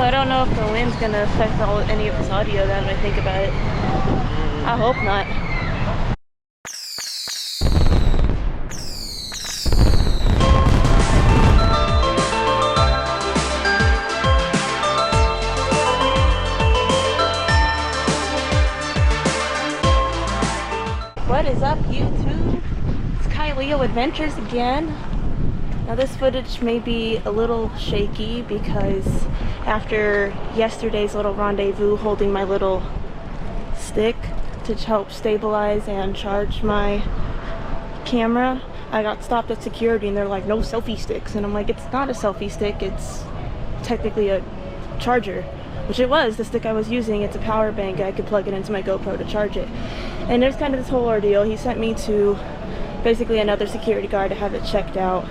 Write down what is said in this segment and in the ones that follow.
I don't know if the wind's gonna affect any of this audio then when I think about it. I hope not. What is up, YouTube? It's KyLeo Adventures again. Now this footage may be a little shaky because after yesterday's little rendezvous holding my little stick to help stabilize and charge my camera, I got stopped at security and they're like, no selfie sticks. And I'm like, it's not a selfie stick, it's technically a charger. Which it was, the stick I was using. It's a power bank. I could plug it into my GoPro to charge it. And there's kind of this whole ordeal. He sent me to basically another security guard to have it checked out.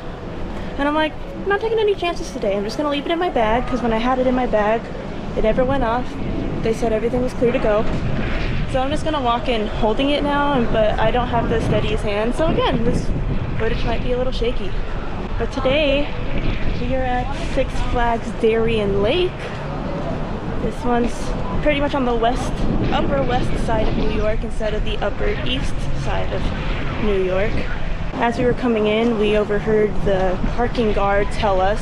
And I'm like, I'm not taking any chances today. I'm just gonna leave it in my bag, because when I had it in my bag, it never went off. They said everything was clear to go. So I'm just gonna walk in holding it now, but I don't have the steadiest hand. So again, this footage might be a little shaky. But today, we are at Six Flags Darien Lake. This one's pretty much on the upper west side of New York instead of the upper east side of New York. As we were coming in, we overheard the parking guard tell us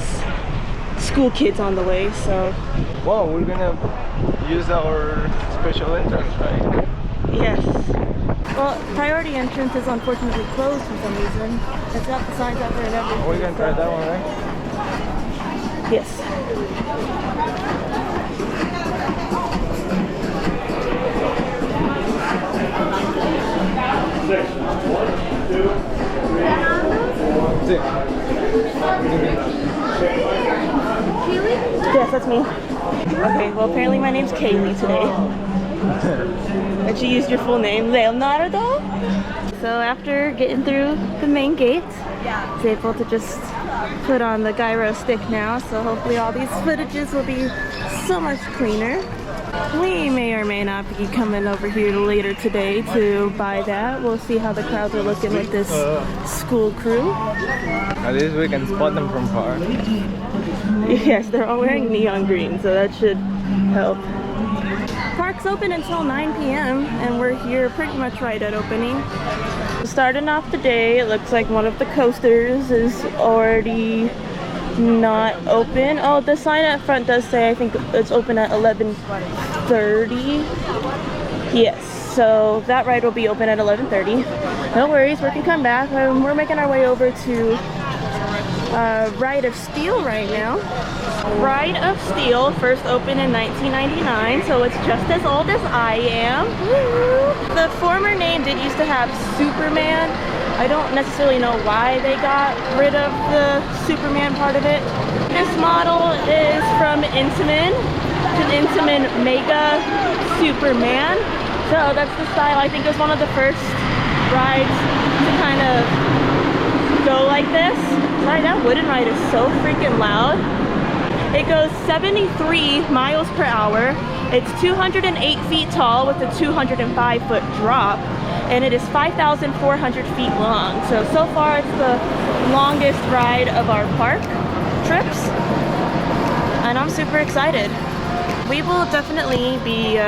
school kids on the way, so... Wow, we're gonna use our special entrance, right? Yes. Well, priority entrance is unfortunately closed for some reason. It's got the signs out there and everything. We're gonna try that one, right? Yes. Six. 1, 2, 3, 4, 6. Yes, that's me. Okay, well apparently my name's Kaylee today. And she used your full name, Leonardo. So after getting through the main gate, I was able to just put on the gyro stick now, so hopefully all these footages will be so much cleaner. We may or may not be coming over here later today to buy that. We'll see how the crowds are looking with this school crew. At least we can spot them from far. Yes, they're all wearing neon green, so that should help. Park's open until 9 p.m. and we're here pretty much right at opening. Starting off the day, it looks like one of the coasters is already not open. Oh, the sign at front does say I think it's open at 11:30. Yes, so that ride will be open at 11:30. No worries, we can come back. We're making our way over to Ride of Steel right now. Ride of Steel first opened in 1999, so it's just as old as I am. Woo! The former name did used to have Superman. I don't necessarily know why they got rid of the Superman part of it. This model is from Intamin. It's an Intamin Mega Superman. So that's the style. I think it was one of the first rides to kind of go like this. Sorry, that wooden ride is so freaking loud. It goes 73 miles per hour. It's 208 feet tall with a 205-foot drop. And it is 5,400 feet long. So far it's the longest ride of our park trips. And I'm super excited. We will definitely be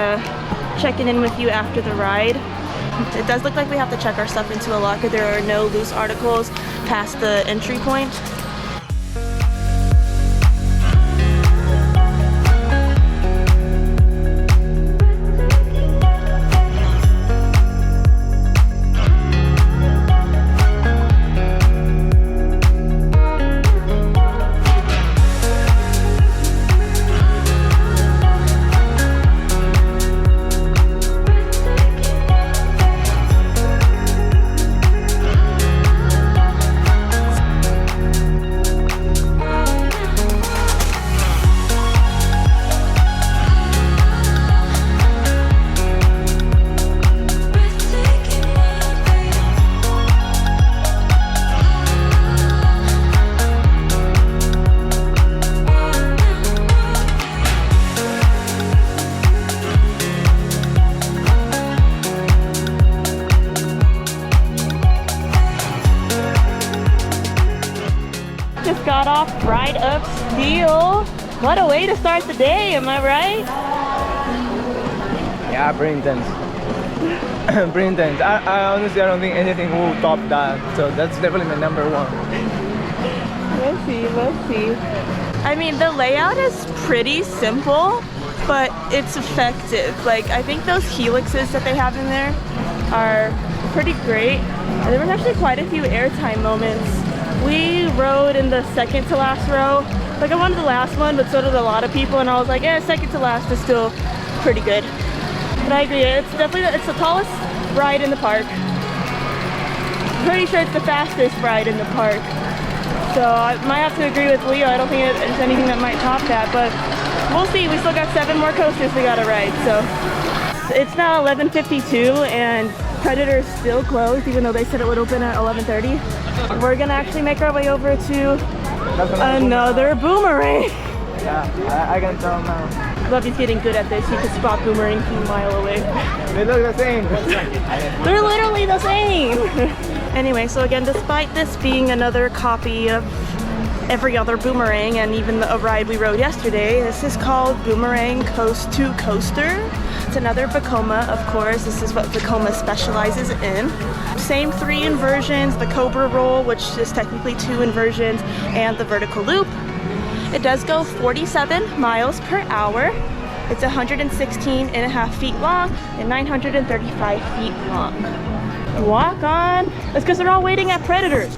checking in with you after the ride. It does look like we have to check our stuff into a locker. There are no loose articles past the entry point. Got off Ride of Steel. What a way to start the day, am I right? Yeah, pretty intense. Pretty intense. I honestly, I don't think anything will top that. So that's definitely my number one. We'll see, we'll see. I mean, the layout is pretty simple, but it's effective. Like, I think those helixes that they have in there are pretty great. And there was actually quite a few airtime moments. We rode in the second to last row. Like, I wanted the last one, but so did a lot of people, and I was like, second to last is still pretty good. But I agree, it's definitely, it's the tallest ride in the park. I'm pretty sure it's the fastest ride in the park. So I might have to agree with Leo. I don't think there's anything that might top that, but we'll see. We still got 7 more coasters we gotta ride, so. It's now 11:52 and Predator's still closed, even though they said it would open at 11:30. We're gonna actually make our way over to another Boomerang. Yeah, I can tell now. Lovey's getting good at this. He can spot Boomerang from a mile away. They look the same. They're literally the same. Anyway, so again, despite this being another copy of every other Boomerang and even a ride we rode yesterday, this is called Boomerang Coast to Coaster. It's another Vekoma, of course. This is what Vekoma specializes in. Same 3 inversions, the Cobra Roll, which is technically 2 inversions, and the vertical loop. It does go 47 miles per hour. It's 116.5 feet long and 935 feet long. Walk on. That's because they're all waiting at Predators.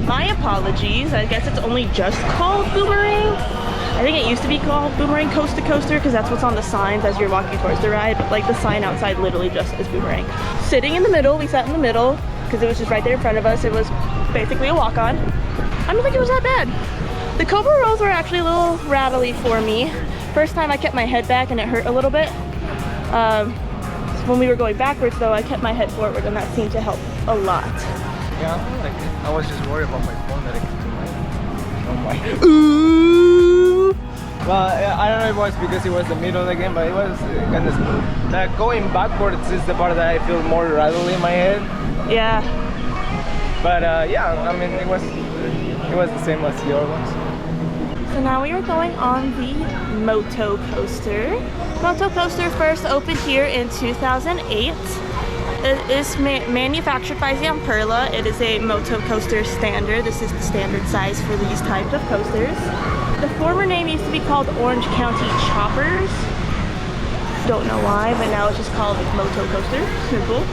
My apologies. I guess it's only just called Boomerang. I think it used to be called Boomerang Coast to Coaster because that's what's on the signs as you're walking towards the ride, but like the sign outside literally just says Boomerang. Sitting in the middle, we sat in the middle because it was just right there in front of us. It was basically a walk-on. I don't think it was that bad. The Cobra rolls were actually a little rattly for me. First time I kept my head back and it hurt a little bit. When we were going backwards though, I kept my head forward and that seemed to help a lot. Yeah, like I was just worried about my phone that I kept on my. Ooh. Well, yeah, I don't know if it was because it was the middle of the game, but it was kind of smooth. Like going backwards is the part that I feel more rattly in my head. Yeah. But yeah, I mean it was the same as the other ones. So now we are going on the Moto coaster. Moto coaster first opened here in 2008. It is manufactured by Zamperla. It is a Moto coaster standard. This is the standard size for these types of coasters. The former name used to be called Orange County Choppers. Don't know why, but now it's just called Moto coaster. Simple.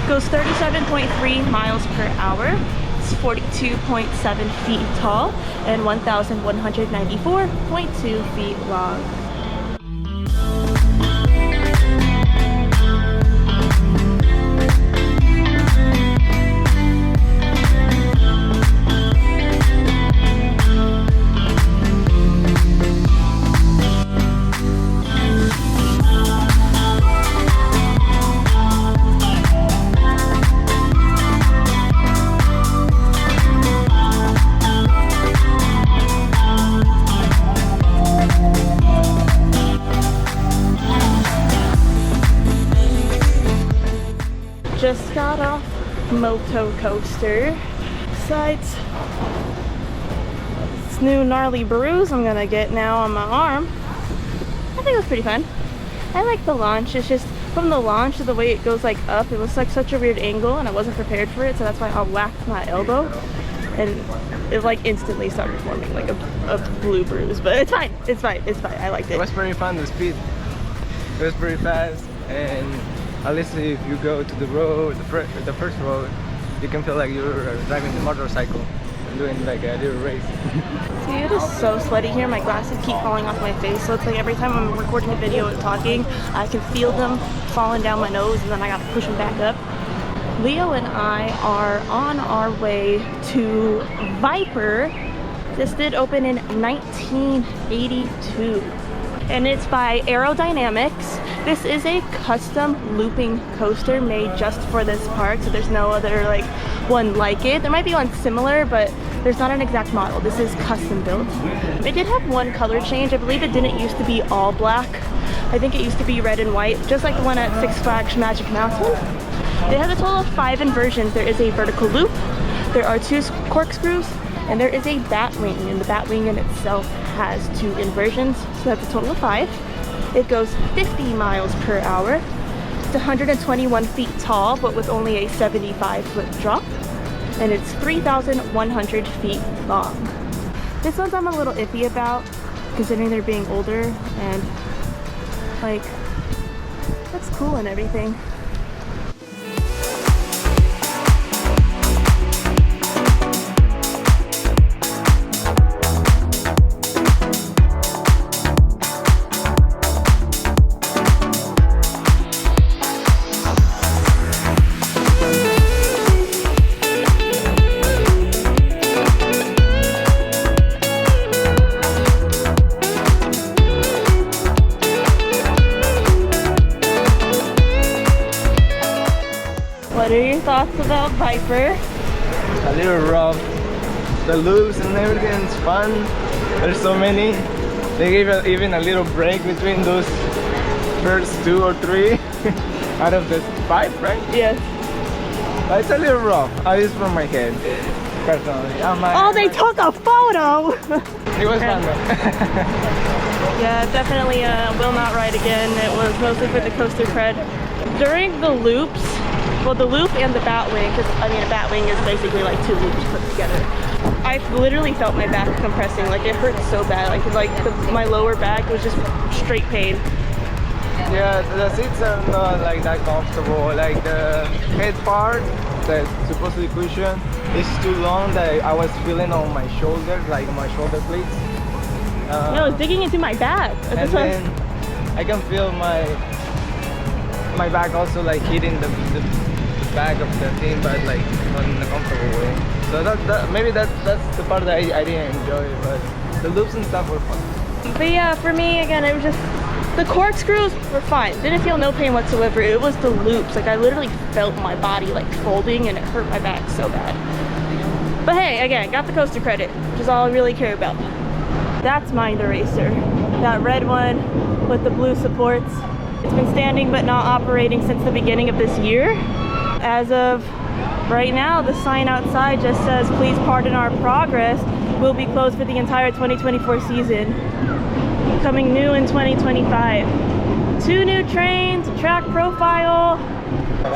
Goes 37.3 miles per hour. It's 42.7 feet tall and 1,194.2 feet long. Just got off Moto coaster. Besides this new gnarly bruise I'm gonna get now on my arm, I think it was pretty fun. I like the launch. It's just from the launch to the way it goes like up, it was like such a weird angle and I wasn't prepared for it, so that's why I whacked my elbow and it like instantly started forming like a blue bruise, but it's fine. It's fine. It's fine. I liked it. It was pretty fun, the speed. It was pretty fast, and at least if you go to the road, the first road, you can feel like you're driving the motorcycle and doing like a little race. See, it is so sweaty here. My glasses keep falling off my face, so it's like every time I'm recording a video and talking, I can feel them falling down my nose and then I gotta push them back up. Leo and I are on our way to Viper. This did open in 1982. and it's by Aerodynamics. This is a custom looping coaster made just for this park, so there's no other like one like it. There might be one similar, but there's not an exact model. This is custom built. It did have one color change. I believe it didn't used to be all black. I think it used to be red and white, just like the one at Six Flags Magic Mountain. It has a total of 5 inversions. There is a vertical loop, there are 2 corkscrews, and there is a bat wing, and the bat wing in itself has 2 inversions, so that's a total of 5. It goes 50 miles per hour. It's 121 feet tall, but with only a 75-foot drop, and it's 3,100 feet long. This one's I'm a little iffy about, considering they're being older, and like, that's cool and everything. What are your thoughts about Viper? A little rough. The loops and everything is fun. There's so many. They gave even a little break between those first 2 or 3 out of the 5, right? Yes. But it's a little rough, at least from my head, personally. Oh, they took a photo! It was fun though. Yeah, definitely will not ride again. It was mostly for the coaster cred. During the loops, well, the loop and the bat wing, because I mean a bat wing is basically like 2 loops put together. I literally felt my back compressing, like it hurt so bad, my lower back was just straight pain. Yeah, the seats are not like that comfortable. Like the head part, the supposedly cushion, is too long that I was feeling on my shoulders, like my shoulder blades. Yeah, I was digging into my back. And then I can feel my back also like hitting the back of the thing, but like not in a comfortable way. So maybe that's the part that I didn't enjoy, but the loops and stuff were fun. But yeah, for me again, it was just the corkscrews were fine. Didn't feel no pain whatsoever. It was the loops. Like I literally felt my body like folding, and it hurt my back so bad. But hey, again, got the coaster credit, which is all I really care about. That's Mind Eraser. That red one with the blue supports. It's been standing but not operating since the beginning of this year. As of right now, the sign outside just says, "Please pardon our progress. We'll be closed for the entire 2024 season. Coming new in 2025. 2 new trains, a track profile."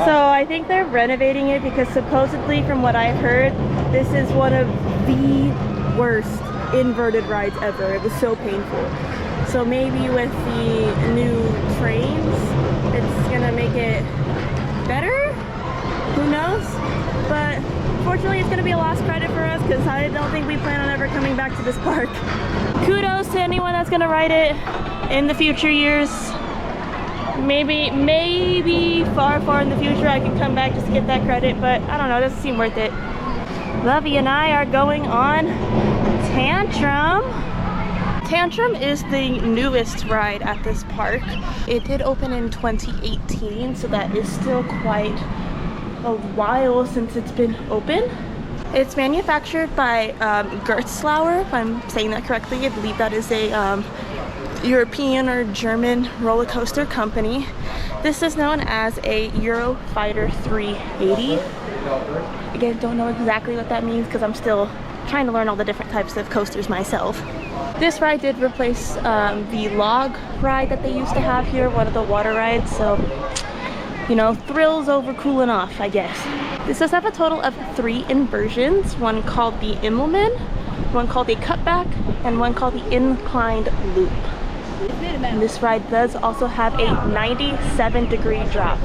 So I think they're renovating it because supposedly, from what I've heard, this is one of the worst inverted rides ever. It was so painful. So maybe with the new trains, it's gonna make it better? Who knows? But fortunately, it's gonna be a lost credit for us because I don't think we plan on ever coming back to this park. Kudos to anyone that's gonna ride it in the future years. Maybe far in the future I can come back just to get that credit, but I don't know, it doesn't seem worth it. Lovey and I are going on Tantrum. Tantrum is the newest ride at this park. It did open in 2018, so that is still quite a while since it's been open. It's manufactured by Gertzlauer, if I'm saying that correctly. I believe that is a European or German roller coaster company. This is known as a Eurofighter 380. Again, don't know exactly what that means because I'm still trying to learn all the different types of coasters myself. This ride did replace the log ride that they used to have here, one of the water rides, so you know, thrills over cooling off, I guess. This does have a total of 3 inversions, one called the Immelman, one called the Cutback, and one called the Inclined Loop. And this ride does also have a 97-degree drop.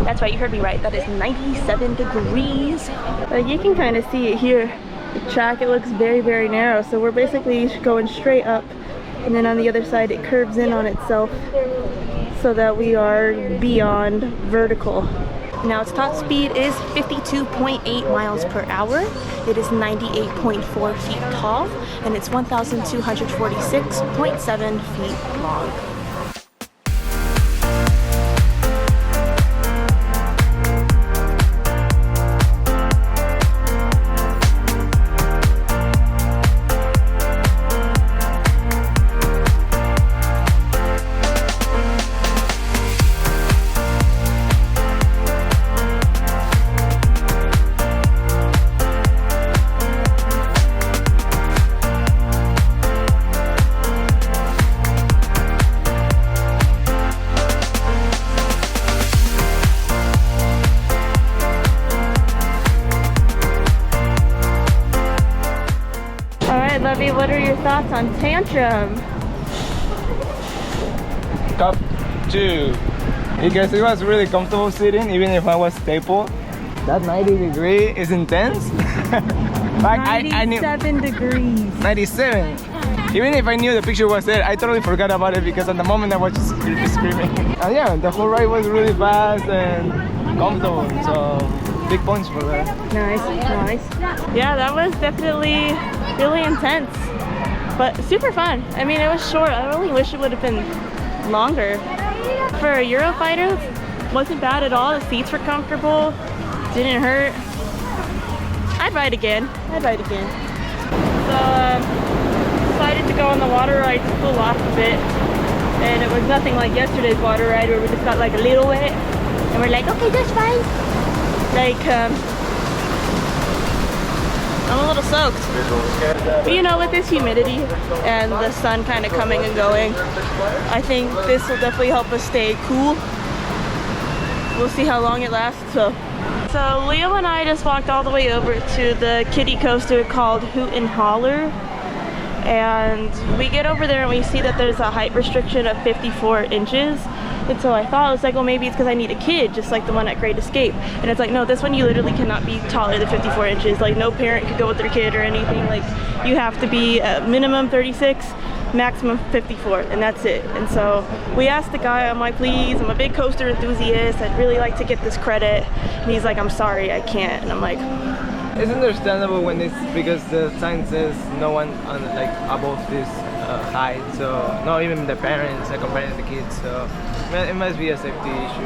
That's right, you heard me right, that is 97 degrees. Like you can kind of see it here. The track, it looks very narrow, so we're basically going straight up, and then on the other side it curves in on itself so that we are beyond vertical. Now its top speed is 52.8 miles per hour. It is 98.4 feet tall, and it's 1,246.7 feet long. Lovey, what are your thoughts on Tantrum? Top 2. Because it was really comfortable sitting, even if I was staple. That 90 degree is intense. Like 97 degrees. 97. Even if I knew the picture was there, I totally forgot about it because at the moment I was just screaming. And yeah, the whole ride was really fast and comfortable. So big points for that. Nice, nice. Yeah, that was definitely really intense, but super fun. I mean, it was short. I really wish it would have been longer. For a Eurofighter, wasn't bad at all. The seats were comfortable, didn't hurt. I'd ride again. I'd ride again. So decided to go on the water ride to cool off a bit, and it was nothing like yesterday's water ride where we just got like a little wet, and we're like, okay, that's fine. Like, I'm a little soaked. But you know, with this humidity and the sun kind of coming and going, I think this will definitely help us stay cool. We'll see how long it lasts. So Leo and I just walked all the way over to the kiddie coaster called Hoot and Holler. And we get over there and we see that there's a height restriction of 54 inches. And so I thought, I was like, well, maybe it's because I need a kid, just like the one at Great Escape. And it's like, no, this one you literally cannot be taller than 54 inches. Like, no parent could go with their kid or anything. Like, you have to be a minimum 36, maximum 54, and that's it. And so we asked the guy, I'm like, please, I'm a big coaster enthusiast. I'd really like to get this credit. And he's like, I'm sorry, I can't. And I'm like, it's understandable when it's because the sign says no one on like above this height, so not even the parents accompanying the kids, so it must be a safety issue.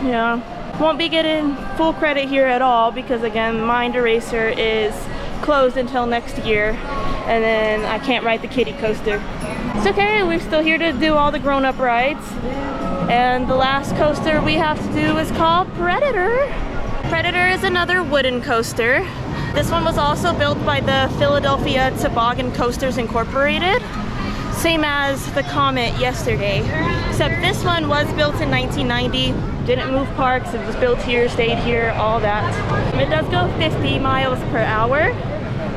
Yeah, won't be getting full credit here at all because again, Mind Eraser is closed until next year, and then I can't ride the kiddie coaster. It's okay, we're still here to do all the grown-up rides, and the last coaster we have to do is called Predator. Predator is another wooden coaster. This one was also built by the Philadelphia Toboggan Coasters Incorporated, same as the Comet yesterday, except this one was built in 1990, didn't move parks, it was built here, stayed here, all that. It does go 50 miles per hour,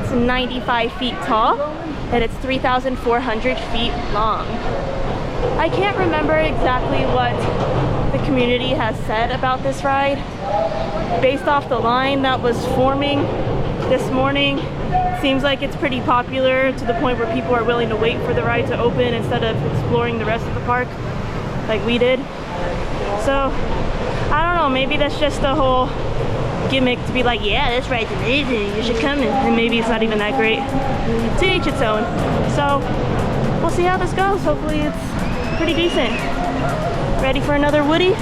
it's 95 feet tall, and it's 3,400 feet long. I can't remember exactly what the community has said about this ride. Based off the line that was forming this morning, seems like it's pretty popular to the point where people are willing to wait for the ride to open instead of exploring the rest of the park like we did. So I don't know, maybe that's just a whole gimmick to be like, yeah, this ride's amazing, you should come in, and maybe it's not even that great. To each its own. So we'll see how this goes. Hopefully it's pretty decent. Ready for another Woody?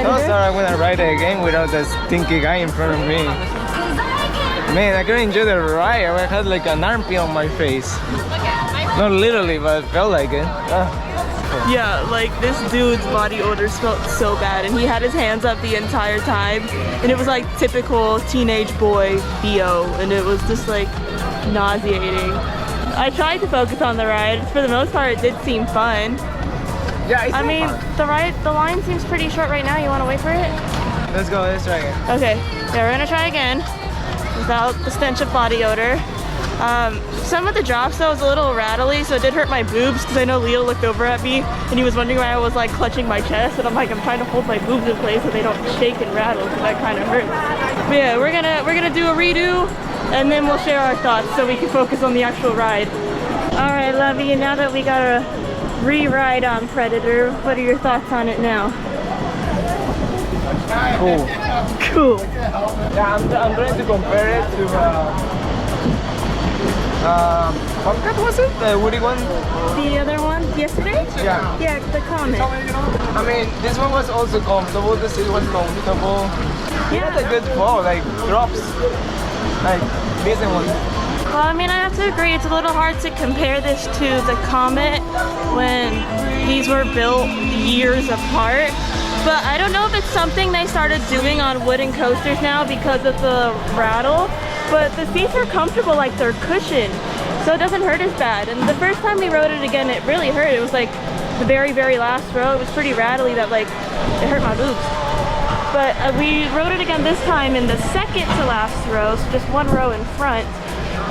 No, sir, I'm gonna ride it again without the stinky guy in front of me. Man, I couldn't enjoy the ride. I had like an armpit on my face. Not literally, but it felt like it. Yeah, like this dude's body odor smelled so bad, and he had his hands up the entire time, and it was like typical teenage boy BO, and it was just like nauseating. I tried to focus on the ride. For the most part, it did seem fun. Yeah, it's I mean, fun. the line seems pretty short right now. You want to wait for it? Let's go, let's try it. Okay, yeah, we're gonna try again without the stench of body odor. Some of the drops though was a little rattly, so it did hurt my boobs because I know Leo looked over at me and he was wondering why I was like clutching my chest, and I'm like, I'm trying to hold my boobs in place so they don't shake and rattle, so that kind of hurts. But yeah, we're gonna do a redo and then we'll share our thoughts so we can focus on the actual ride. All right, Lovey, now that we got a re-ride on Predator, what are your thoughts on it now? Cool. Cool. Yeah, I'm trying to compare it to what was it? The woody one? The other one yesterday? Yeah. Yeah, the Comet. I mean, this one was also comfortable. The seat was comfortable. It had a good fall, like drops, like decent ones. Well, I mean, I have to agree, it's a little hard to compare this to the Comet when these were built years apart. But I don't know if it's something they started doing on wooden coasters now because of the rattle. But the seats are comfortable, like they're cushioned, so it doesn't hurt as bad. And the first time we rode it again, it really hurt. It was like the very, very last row. It was pretty rattly that like it hurt my boobs. But we rode it again this time in the second to last row, so just one row in front.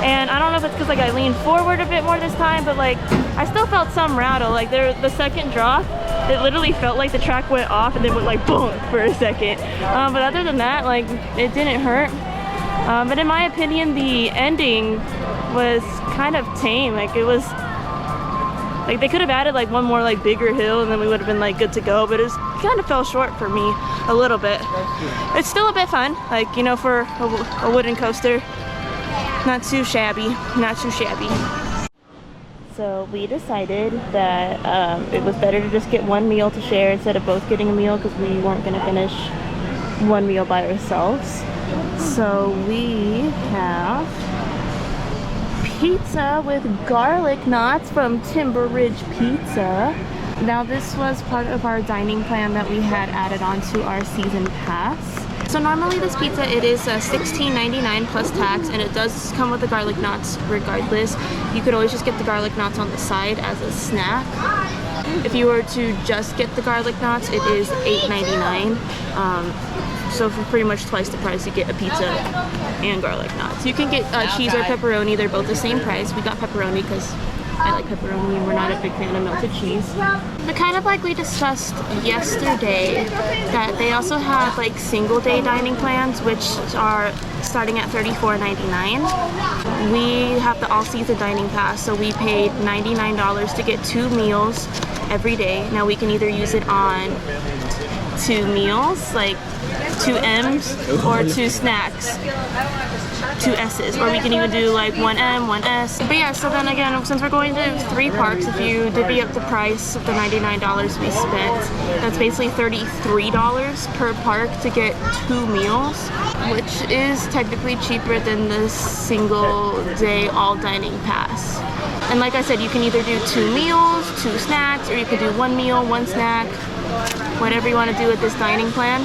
And I don't know if it's because like I leaned forward a bit more this time, but like I still felt some rattle. Like the second drop, it literally felt like the track went off and then went like boom for a second. But other than that, like it didn't hurt. But in my opinion, the ending was kind of tame. Like it was like they could have added like one more like bigger hill and then we would have been like good to go, but it kind of fell short for me a little bit. It's still a bit fun, like, you know, for a wooden coaster. Not too shabby, not too shabby. So we decided that it was better to just get one meal to share instead of both getting a meal because we weren't going to finish one meal by ourselves. So we have pizza with garlic knots from Timber Ridge Pizza. Now this was part of our dining plan that we had added onto our season pass. So normally this pizza, it is $16.99 plus tax, and it does come with the garlic knots regardless. You could always just get the garlic knots on the side as a snack. If you were to just get the garlic knots, it is $8.99. So for pretty much twice the price, you get a pizza and garlic knots. You can get cheese or pepperoni. They're both the same price. We got pepperoni because I like pepperoni and we're not a big fan of melted cheese. But kind of like we discussed yesterday, that they also have like single day dining plans, which are starting at $34.99. We have the all season dining pass, so we paid $99 to get 2 meals every day. Now we can either use it on 2 meals, like 2 M's, or 2 snacks, 2 S's, or we can even do like 1 M, 1 S. But yeah, so then again, since we're going to 3 parks, if you divvy up the price of the $99 we spent, that's basically $33 per park to get 2 meals, which is technically cheaper than the single day all dining pass. And like I said, you can either do 2 meals, 2 snacks, or you can do 1 meal, 1 snack, whatever you want to do with this dining plan.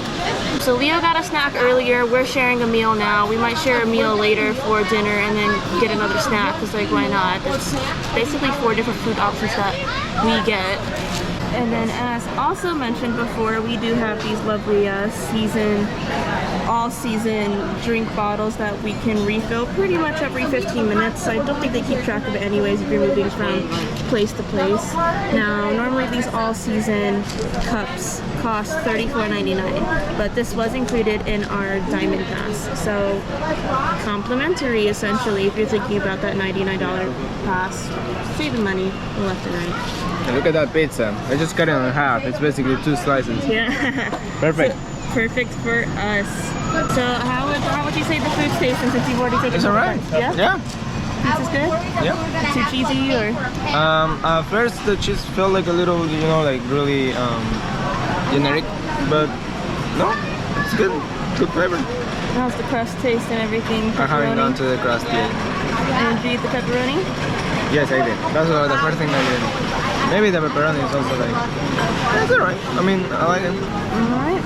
So Leo got a snack earlier, we're sharing a meal now. We might share a meal later for dinner and then get another snack, because like, why not? It's basically 4 different food options that we get. And then as also mentioned before, we do have these lovely all season drink bottles that we can refill pretty much every 15 minutes. I don't think they keep track of it anyways if you're moving from place to place. Now, normally these all season cups cost $34.99, but this was included in our Diamond Pass. So complimentary essentially if you're thinking about that $99 pass, saving money left and right. Look at that pizza. I just cut it in half. It's basically 2 slices. Yeah. Perfect. So, perfect for us. So how would you say the food's tasting since you've already taken It's alright. Yeah? Yeah. Pizza's good? Yeah. Too cheesy or? First the cheese felt like a little, you know, like really generic, but no, it's good. Good flavor. How's the crust taste and everything? I haven't gone to the crust yet. And did you eat the pepperoni? Yes, I did. That's the first thing I did. Maybe the pepperoni is also like... That's alright. I mean, I like it. Alright.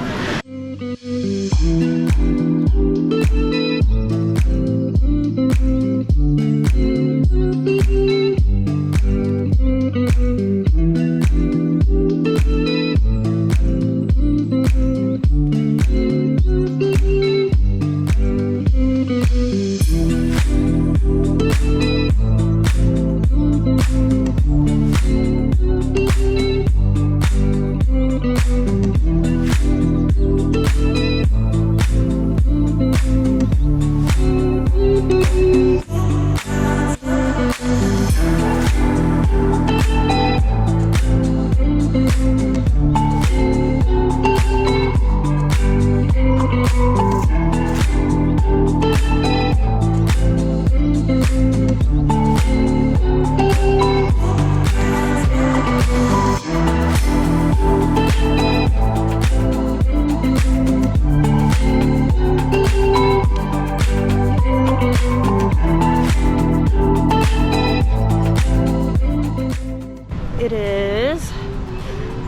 It is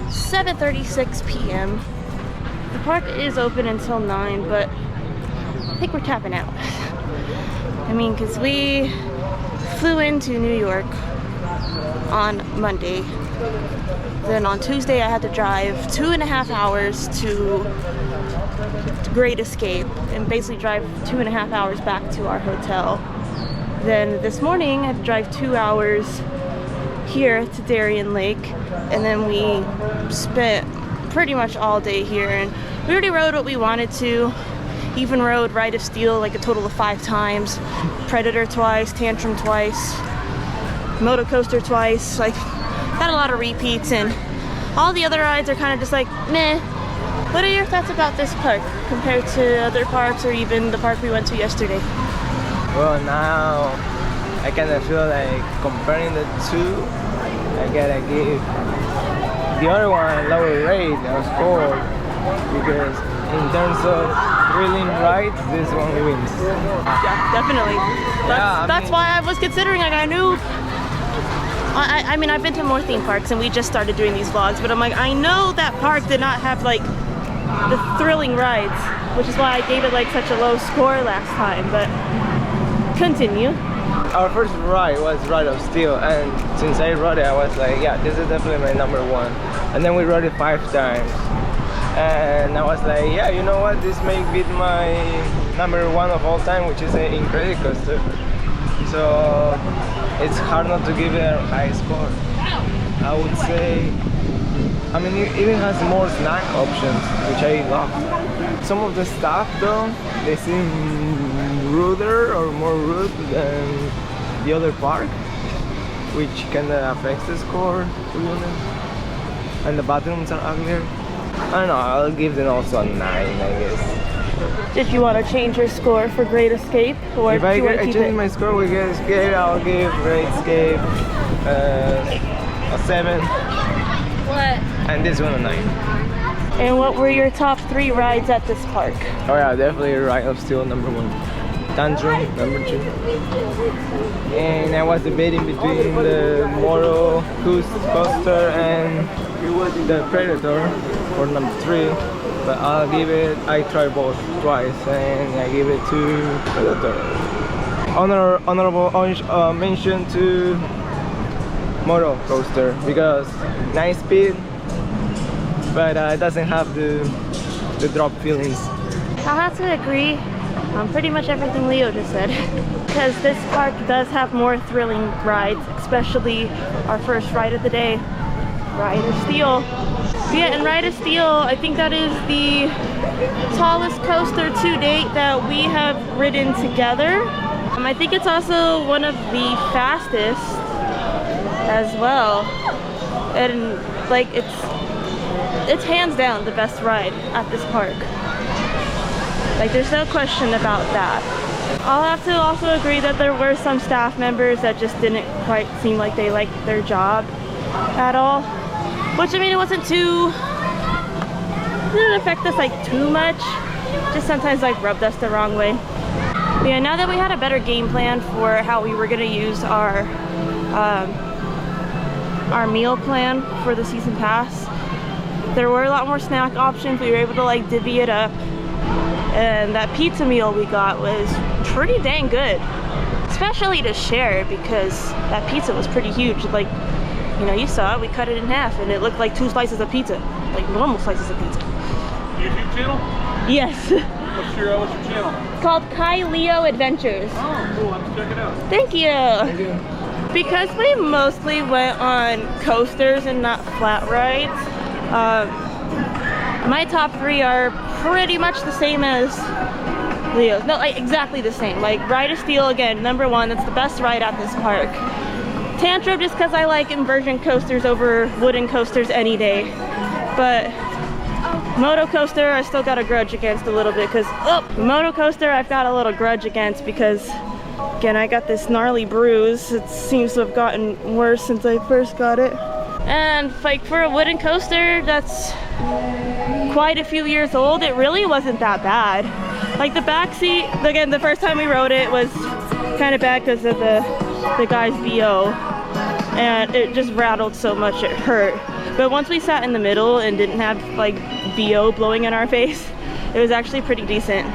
7:36 p.m. The park is open until 9, but I think we're tapping out. I mean, because we flew into New York on Monday. Then on Tuesday I had to drive 2.5 hours to Great Escape and basically drive 2.5 hours back to our hotel. Then this morning I had to drive 2 hours here to Darien Lake, and then we spent pretty much all day here, and we already rode what we wanted to. Even rode Ride of Steel like a total of 5 times, Predator twice, Tantrum twice, Moto coaster twice. Like, got a lot of repeats, and all the other rides are kind of just like meh. What are your thoughts about this park compared to other parks or even the park we went to yesterday? Well, now I kind of feel like comparing the two, I gotta give the other one a lower rate or score, because in terms of thrilling rides, this one wins. Yeah, definitely. That's why I was considering, like, I knew, I mean, I've been to more theme parks and we just started doing these vlogs, but I'm like, I know that park did not have like the thrilling rides, which is why I gave it like such a low score last time, but continue. Our first ride was Ride of Steel, and since I rode it, I was like, yeah, this is definitely my number one. And then we rode it 5 times, and I was like, yeah, you know what, this may beat my number one of all time, which is an Incredicoaster. So it's hard not to give it a high score. I would say, I mean, it even has more snack options, which I love. Some of the staff though, they seem ruder or more rude than the other park, which kinda affects the score, to be honest. And the bathrooms are uglier. I don't know, I'll give them also a 9, I guess. Did you want to change your score for Great Escape, or if I change my score with Great Escape, I'll give Great Escape a 7. What? And this one a 9. And what were your top 3 rides at this park? Oh yeah, definitely Ride of Steel number 1. Tantrum number 2. And I was debating between the Moto coaster and the Predator for number 3. But I'll give it, I tried both twice and I give it to Predator. Honorable mention to Moto coaster, because nice speed, but it doesn't have the drop feelings. I'll have to agree on pretty much everything Leo just said, because this park does have more thrilling rides, especially our first ride of the day, Ride of Steel. Yeah, and Ride of Steel, I think that is the tallest coaster to date that we have ridden together. I think it's also one of the fastest as well, and like it's hands down the best ride at this park. Like, there's no question about that. I'll have to also agree that there were some staff members that just didn't quite seem like they liked their job at all. Which, I mean, it didn't affect us like too much, just sometimes like rubbed us the wrong way. But yeah, now that we had a better game plan for how we were gonna use our meal plan for the season pass, there were a lot more snack options. We were able to like divvy it up, and that pizza meal we got was pretty dang good, especially to share because that pizza was pretty huge. Like, you know, you saw it, we cut it in half and it looked like 2 slices of pizza, like normal slices of pizza. YouTube channel? Yes. What's your channel? It's called KyLeo Adventures. Oh, cool. Let's check it out. Thank you. Thank you. Because we mostly went on coasters and not flat rides, my top 3 are pretty much the same as Leo's. No, like exactly the same. Like Ride of Steel, again, #1. That's the best ride at this park. Tantrum, just because I like inversion coasters over wooden coasters any day. But Moto coaster, I still got a grudge against a little bit because Moto coaster, I've got a little grudge against because, again, I got this gnarly bruise. It seems to have gotten worse since I first got it. And like for a wooden coaster that's quite a few years old, it really wasn't that bad. Like the back seat, again, the first time we rode it was kind of bad because of the guy's BO, and it just rattled so much it hurt. But once we sat in the middle and didn't have like BO blowing in our face, it was actually pretty decent.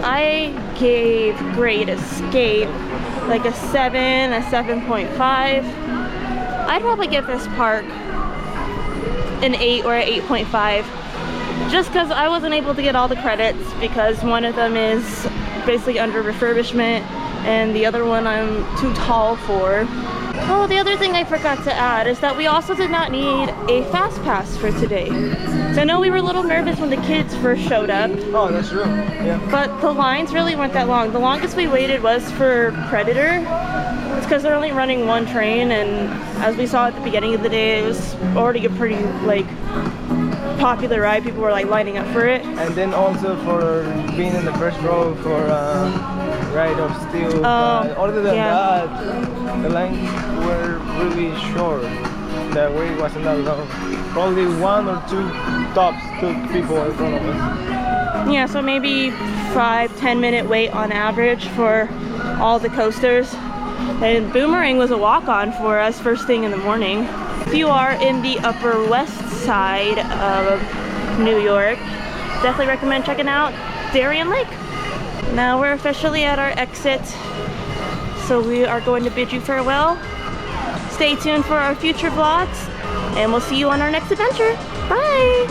I gave Great Escape like a 7, a 7.5. I'd probably give this park an 8 or an 8.5, just because I wasn't able to get all the credits because one of them is basically under refurbishment and the other one I'm too tall for. Oh, the other thing I forgot to add is that we also did not need a fast pass for today. So I know we were a little nervous when the kids first showed up. Oh, that's true. Yeah. But the lines really weren't that long. The longest we waited was for Predator. It's because they're only running 1 train, and as we saw at the beginning of the day, it was already a pretty like popular ride. People were like lining up for it. And then also for being in the first row for Ride of Steel. Other than that, the lines were really short. The wait wasn't that long. Probably 1 or 2 tops took people in front of us. Yeah, so maybe 5-10 minute wait on average for all the coasters. And Boomerang was a walk-on for us first thing in the morning. If you are in the Upper West Side of New York, definitely recommend checking out Darien Lake. Now we're officially at our exit, so we are going to bid you farewell. Stay tuned for our future vlogs, and we'll see you on our next adventure. Bye!